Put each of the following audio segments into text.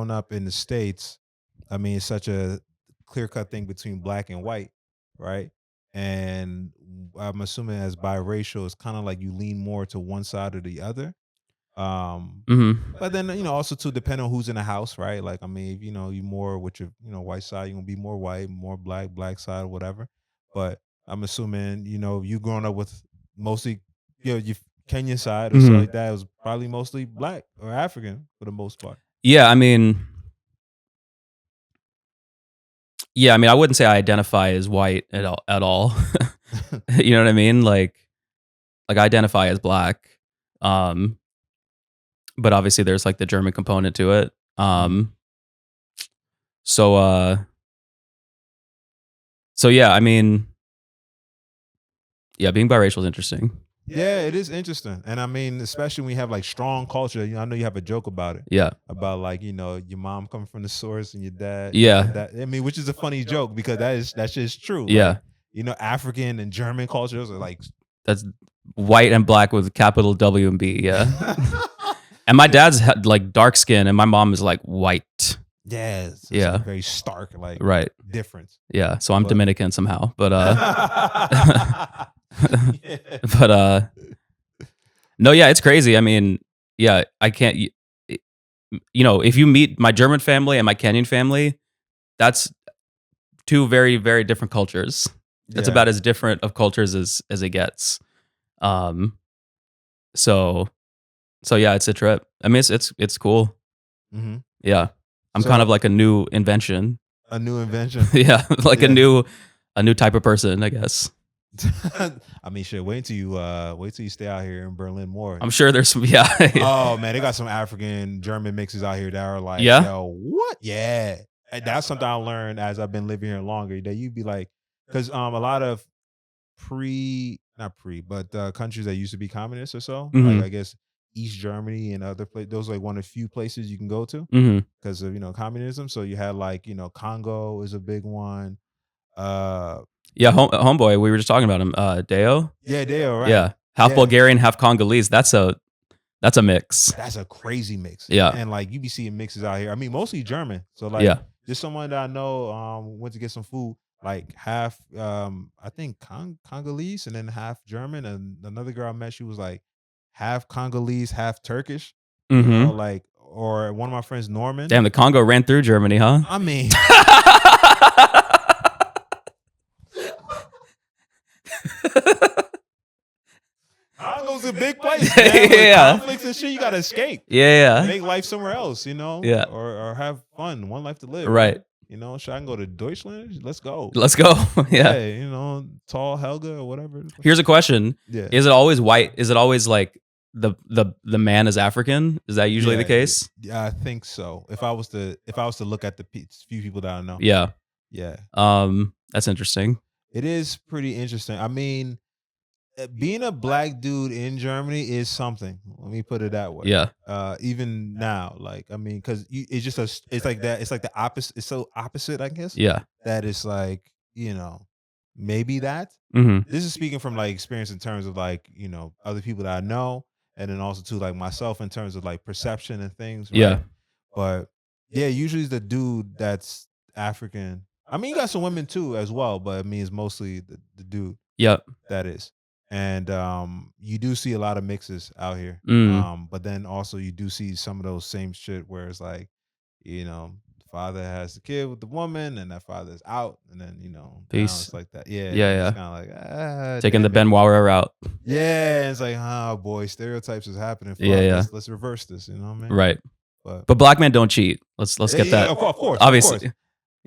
growing up in the States, I mean, it's such a clear cut thing between black and white, right? And I'm assuming as biracial, it's kind of like you lean more to one side or the other. Um, Mm-hmm. but then also to depend on who's in the house, right? Like, I mean, if you more with your white side, you're gonna be more white, more black side, whatever. But I'm assuming you growing up with mostly your Kenyan side or so Mm-hmm. like that, it was probably mostly black or African for the most part. Yeah, I mean, I wouldn't say I identify as white at all. At all. You know what I mean? Like I identify as black. Um, but obviously there's like the German component to it. So so yeah, I mean, yeah, being biracial is interesting. Yeah, it is interesting, and I mean, especially when you have like strong culture. I know you have a joke about it. Yeah. About like your mom coming from the source and your dad. Yeah. That I mean, which is a funny joke because that's just true. Yeah. Like, African and German cultures are like That's white and black with capital W and B. Yeah. And my dad's like dark skin, and my mom is like white. Yeah, it's Yeah. a very stark like Right. difference. Yeah. So I'm Dominican somehow, but Yeah. but no, yeah, it's crazy. I mean, yeah, I can't. If you meet my German family and my Kenyan family, that's two very, very different cultures. It's Yeah. about as different of cultures as it gets. So yeah, it's a trip. I mean, it's cool. Mhm. Yeah, I'm So- kind of like a new invention. A new invention. Yeah, like Yeah. a new type of person, I guess. I mean, shit. Wait till you stay out here in Berlin more. I'm sure there's some. Yeah. Oh man, they got some African German mixes out here that are like, Yeah? yo, what? Yeah, and that's something I learned as I've been living here longer. That you'd be like, because a lot of countries that used to be communists or so, Mhm. like I guess East Germany and other places, those are like one of the few places you can go to Hmm. because of communism. So you had like Congo is a big one. Yeah, homeboy. We were just talking about him. Deo. Yeah, they are right. Yeah, half Yeah. Bulgarian, half Congolese. That's a mix. That's a crazy mix. Yeah. And like you be seeing mixes out here. I mean, mostly German. So like Yeah. just someone that I know went to get some food, like half I think Congolese and then half German. And another girl I met, she was like half Congolese, half Turkish. Mm-hmm. Like or one of my friends, Norman. Damn, the Congo ran through Germany, huh? I mean Congo's a big place, man. With Yeah. conflicts and shit, you gotta escape. Yeah. Make life somewhere else, Yeah. or have fun. One life to live. Right. Should I go to Deutschland? Let's go. Let's go. Yeah. Yeah, tall Helga or whatever. Here's a question. Yeah. Is it always white? Is it always like the man is African? Is that usually the Yeah, case? Yeah, I think so. If I was to look at the few people that I know. Yeah. Yeah. That's interesting. It is pretty interesting. I mean, being a black dude in Germany is something. Let me put it that way. Yeah. Even now, like I mean, because it's just it's like that. It's like the opposite. It's so opposite, I guess. Yeah. That it's like maybe that. Mm-hmm. This is speaking from like experience in terms of like other people that I know, and then also too like myself in terms of like perception and things. Right? Yeah. But yeah, usually it's the dude that's African. I mean, you got some women too as well, but I mean, it's mostly the dude Yep. that is. And you do see a lot of mixes out here. Mm. But then also you do see some of those same shit where it's like, the father has the kid with the woman and that father's out, and then now Peace. it's like that. Yeah. Yeah. It's kind of like Taking the damn it. Mwaura route. Yeah, it's like, oh boy, stereotypes is happening. Fuck, Yeah. Let's reverse this. You know what I mean? Right. But But black men don't cheat. Let's get that. Of course. Obviously.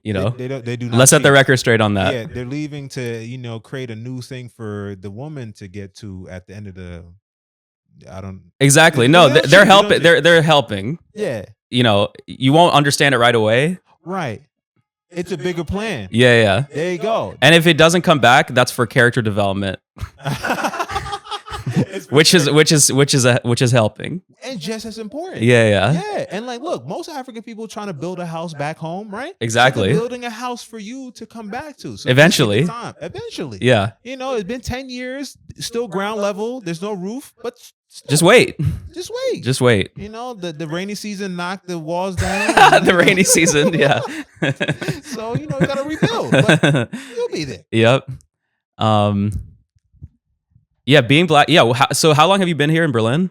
They do not. Let's set the cheat. record straight on that. Yeah, they're leaving to create a new thing for the woman to get to at the end of the. I don't Exactly. No, they're helping. They're helping. Yeah. You won't understand it right away. Right. It's a bigger plan. Yeah. There you go. And if it doesn't come back, that's for character development. It's been which is great. which is helping. And just as important. Yeah, yeah. Yeah, and like, look, most African people trying to build a house back home, right? But they're Exactly. building a house for you to come back to. So just take Eventually. the time. Eventually. Yeah. You know, it's been 10 years, still ground level. There's no roof, but still, Just wait. just wait. Just wait. You know, the rainy season knocked the walls down. and, The you know, rainy season, yeah. So, you know, you gotta rebuild. But you'll be there. Yep. Yeah, being black. Yeah. So how long have you been here in Berlin?